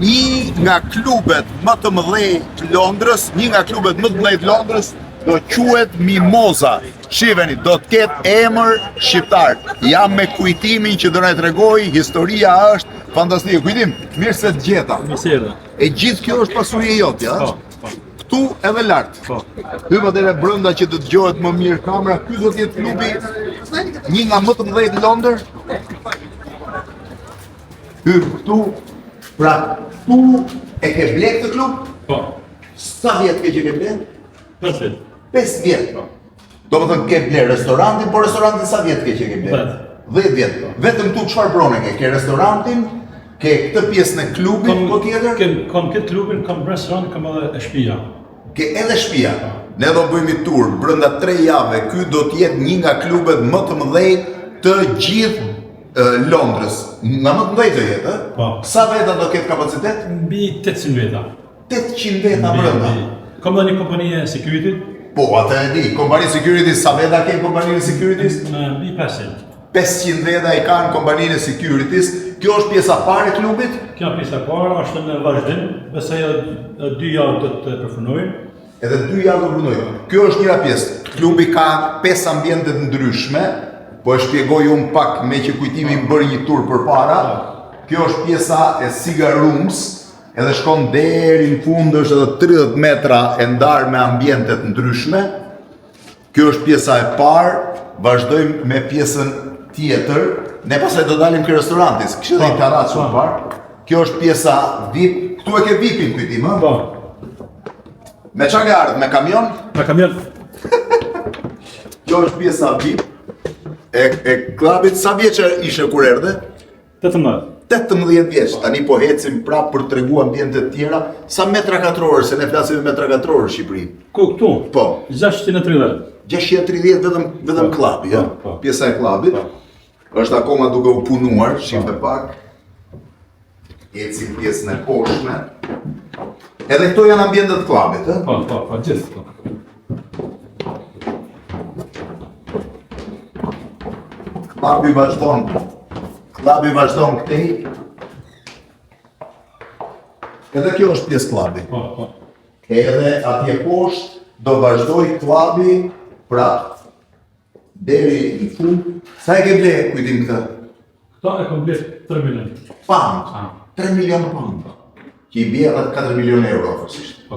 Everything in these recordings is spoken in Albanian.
një nga klubet më të mëdhej të Londrës, do quhet Mimoza. Shiheni, do të ketë emër shqiptar. Jam me kujtimin që do na tregoj, historia është fantastike. Kujtim, mirë se të gjeta. E gjithë kjo është pasuria jote, ja? Këtu edhe lart. Hyp atëherë brenda që të dëgjohet më mirë kamera. Ky do të jetë klubi një nga më të mëdhenj të Londër. Hyp këtu. Pra, tu e ke blek të klub? Po. Sa vjet ke që ke blek? 5 vjet. 5 vjet. Do më thënë ke ble restorantin, po restorantin sa vjet ke që ke ble? 10 vjet. Vetëm tu çfarë prone ke? Ke restorantin, ke këtë pjesën e klubit, po tjetër? Kam këtë klubin, kam restorant, kam edhe shtëpia. Ke edhe shtëpia. Ne do bëjmë tur brenda 3 javë. Ky do të jetë një nga klubet më të mëdhej të gjithë Londrës. Nga më të mëdhej të jetë, Po. Sa veta do ketë kapacitet? Mbi 800 veta. 800 veta brenda. Kam edhe një kompani e security. Po, atë e di. Kompani security, sa veta ke kompaninë securities? Mbi 500. 500 veta i kanë kompaninë securities. Kjo është pjesa parë e klubit? Kjo pjesa e parë është në vazhdim, besoj 2 javë do të përfunojnë. Edhe 2 javë do përfunojnë. Kjo është njëra pjesë. Klubi ka 5 ambiente të ndryshme, po e shpjegoj unë pak me që kujtimi bërë një tur përpara. Kjo është pjesa e cigar rooms, edhe shkon deri në fund, është edhe 30 metra e ndarë me ambiente të ndryshme. Kjo është pjesa e parë, vazhdojmë me pjesën tjetër. Ne pasaj do dalim kë restorantis, kështë dhe i terracë më parë. Kjo është pjesa VIP, këtu e ke VIP-in kujtim, ha? Po. Me qa ke ardhë, me kamion? Me kamion. Kjo është pjesa VIP e klubit. Sa vjeçë ishe kur erdhe? 18. 18 vjeç, tani po ecim prapë për të tregu ambiente të tjera. Sa metra katrorë, se ne flasim metra katrorë në Shqipëri? Ku këtu? Po. 630. 630 vetëm klubi, ja? Po. Pjesa e klubit. Është akoma duke u punuar, shihme pak. Ecim pjesën e poshtme. Edhe këto janë ambientet të klubit, ë? Po, gjithë. Klubi vazhdon këtej. Edhe kjo është pjesë klubi. Po. Edhe atje poshtë do vazhdoj klubi, pra deri në fund. Sa e ke ble kujtim këtë? Këta e kom blet 3 milion. Pound. 3 milion pound. Që i bie rreth 4 milion euro afërsisht. Po.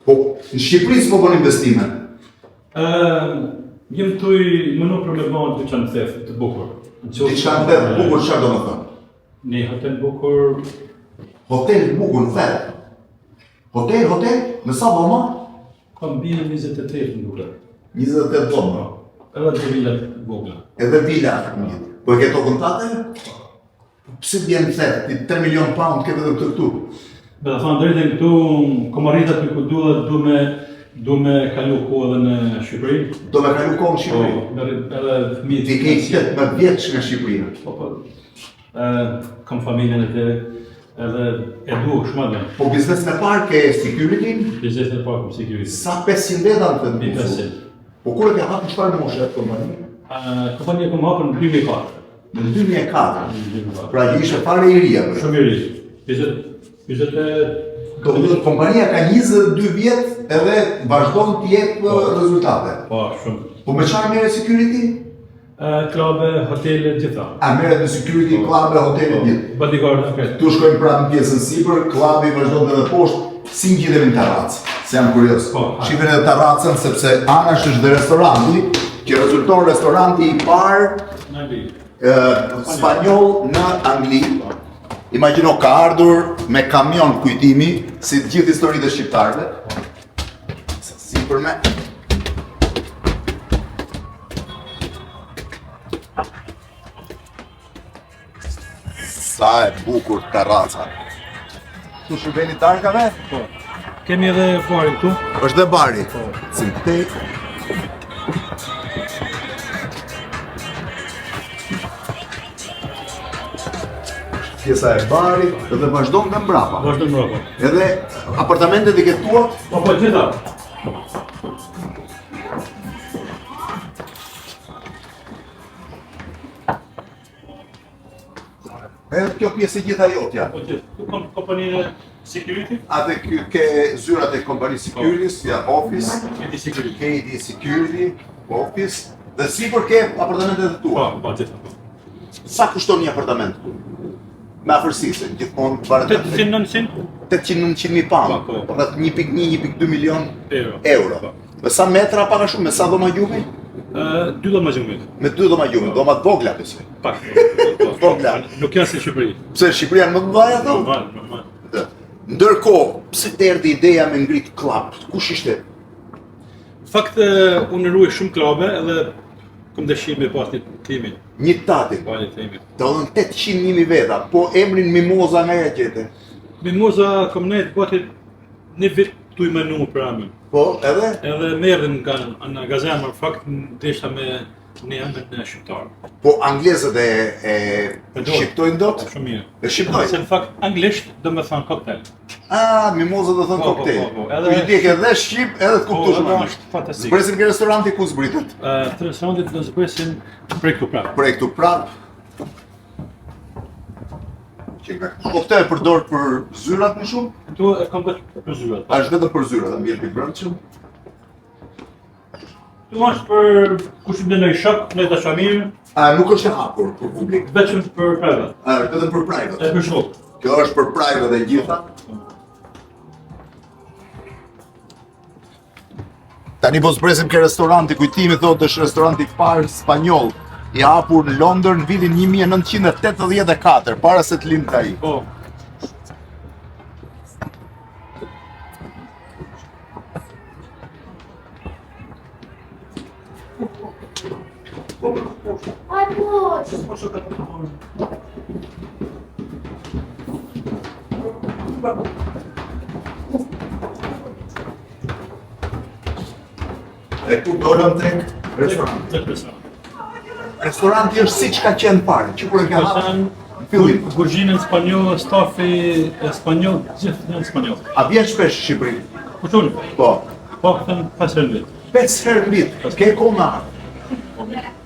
Po, në Shqipëri s'po bën investime. Jem tuj mënu për me bënë të qanë theft të bukur. Diçka në theft bukur, çfarë do të thënë? Një hotel bukur. Hotel bukur në theft. Hotel, në sa dhoma? Kam bine 23 në duke. 28 dhoma. Edhe të villat vogla. Edhe villa. Po e ke to kontate? Pse bjen theft? 3 milion pound ke vetëm këtu. Dhe të thanë drejtën këtu, kom arritë aty ku du me kalu kohë edhe në Shqipëri. Do me kalu kohë në Shqipëri? Edhe fëmijët. Ti ke 18 vjeç nga Shqipëria? Po. Kam familjen e të edhe e du shumë. Po biznes me parë ke security? Biznes me parë kom security. Sa 500 veta në të Mbi 500. Po kur e ke hapë në çfarë moshe atë kompani? Kompania kom hapën në 2004. Në 2004. Pra që ishe fare i ria. Shumë i ri. 20 Do të thotë kompania ka 22 vjet edhe vazhdon të jep rezultate. Po, shumë. Po me çfarë merret security? Klube, hotele, gjitha. A merret me security, klube, hotele gjithë? Bodyguard, okay. Tu shkojmë prapë në pjesën sipër, klubi vazhdon edhe poshtë, si ngjitemi në terracë. Se jam kurios. Shifën edhe terracën sepse anash është dhe restoranti, që rezulton restoranti i parë në Angli. Spanjoll në Angli. Imagjino ka ardhur me kamion kujtimi, si të gjithë historitë e shqiptarëve. Si për me. Sa e bukur terraca. Tu shërbeni tarkave? Po. Kemi edhe barin këtu. Është dhe bari. Si këtej. Pjesa e barit dhe vazhdon nga mbrapa. Vazhdon mbrapa. Edhe apartamentet i ke tua? Po, gjitha. Edhe kjo pjesë e gjitha jotja. Po gjithë, tu kam kompaninë security, Atë ke zyrat e kompanisë Securities, ja office, KD security. KD Security, office, dhe sipër ke apartamentet e tua. Po, gjithë. Sa kushton një apartament? Me afërsisë, gjithmonë varet 800-900 800-900.000 pound, Po, po. rreth 1.1-1.2 milion euro. euro. Me sa metra pak a shumë, me sa dhoma gjumi? 2 dhoma gjumi. Me 2 dhoma gjumi, dhoma të vogla besoj. Pak. Vogla. Nuk janë si Shqipëri. Pse Shqipëria më të mëdha ato? Normal. Ndërkohë, pse të erdhi ideja me ngrit klub? Kush ishte? Fakt, unë ruaj shumë klabe edhe kom dëshirë me pas një timin. Një tatin. Pa një timin. Do dhënë 800.000 veta, po emrin Mimoza nga ja gjete. Mimoza kom nejtë gati një vit tu i menu për amën. Po, edhe? Edhe më erdhin në gazetë, fakt ndeshta me një emër në shqiptar. Po anglezët e shqiptojnë dot? Shumë mirë. E shqiptojnë? Se në fakt anglisht do me thënë koktel. Mimoza do thënë Po, koktejl. po. Edhe i djek edhe shqip, edhe të kuptosh Po, më. edhe është fantastik. Zbresin ke restoranti ku zbritet? Të restorantit do zbresin prej këtu prapë. Prej këtu prap. Po këtë e përdor për zyrat më shumë? Këtu e kam vetë për zyrat. A është vetëm për zyrat, a mbjell i brendshëm? Këtu është për kush i bën në shok, në dashamirë, A nuk është e hapur për publik? vetëm për private. A është vetëm për private? E për shok. Kjo është për private e gjitha? Tani po zbresim ke restoranti, kujtimi thotë është restoranti i parë spanjoll i hapur në Londër në vitin 1984, para se të lindte ai. Po. E ku dolëm tek restoranti. Tek restoran. Restoranti është siç ka qenë parë, që kur e ke hapur Kësan në fillim. kuzhinën spanjoll, stafi spanjoll, gjithë janë spanjoll. A vjen shpesh në Shqipëri? Kushun, Po. po këtën 5 herë në vit. 5 herë në vit, ke kohë me ardhur.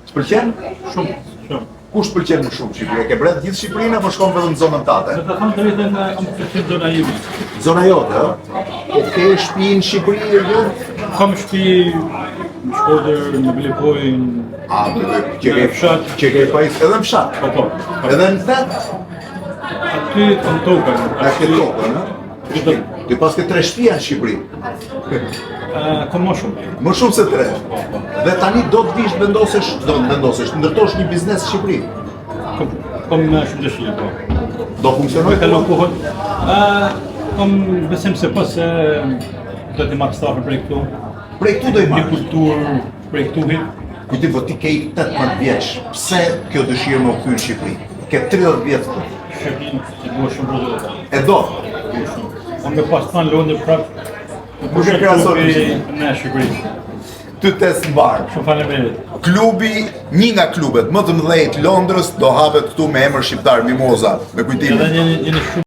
Të pëlqen? Shumë. Kush të pëlqen më shumë Shqipëria? Ke bret gjithë Shqipërinë apo shkon vetëm në zonën tate? Me të thëmë të rritën më përqim zona ime. Zona jote, ë? Po ke shtëpi në Shqipëri e jo? Kam shtëpi në Shkodër, në Blikojnë, Që ke pajis edhe në fshat? po. Edhe në vet? Aty kam tokën. A ke tokën, ë? Ti pas ke 3 shtëpia në Shqipëri. Kam më shumë. Më shumë se 3. Dhe tani do të vish vendosesh, ndërtosh një biznes në Shqipëri. Kam shumë dëshirë, po. Do funksionoj Kalon kohën. Kam besim se pas se do t'i marrë stafën prej këtu. Prej këtu do i Një marrësh. kulturë prej këtu hit. Kujtim, po ti ke 18 vjeç. Pse kjo dëshirë më u kthy në Shqipëri? Ke 30 vjet këtu. Shqipin, që duhe shumë rrëdhë. E do. Unë me pas të në Londër prapë. Nuk e krahasoj Në Shqipëri. Ty test mbar. Shumë faleminderit. Klubi, një nga klubet më të mëdhenj të Londrës do hapet këtu me emër shqiptar Mimoza, me kujtimin. Edhe jeni shumë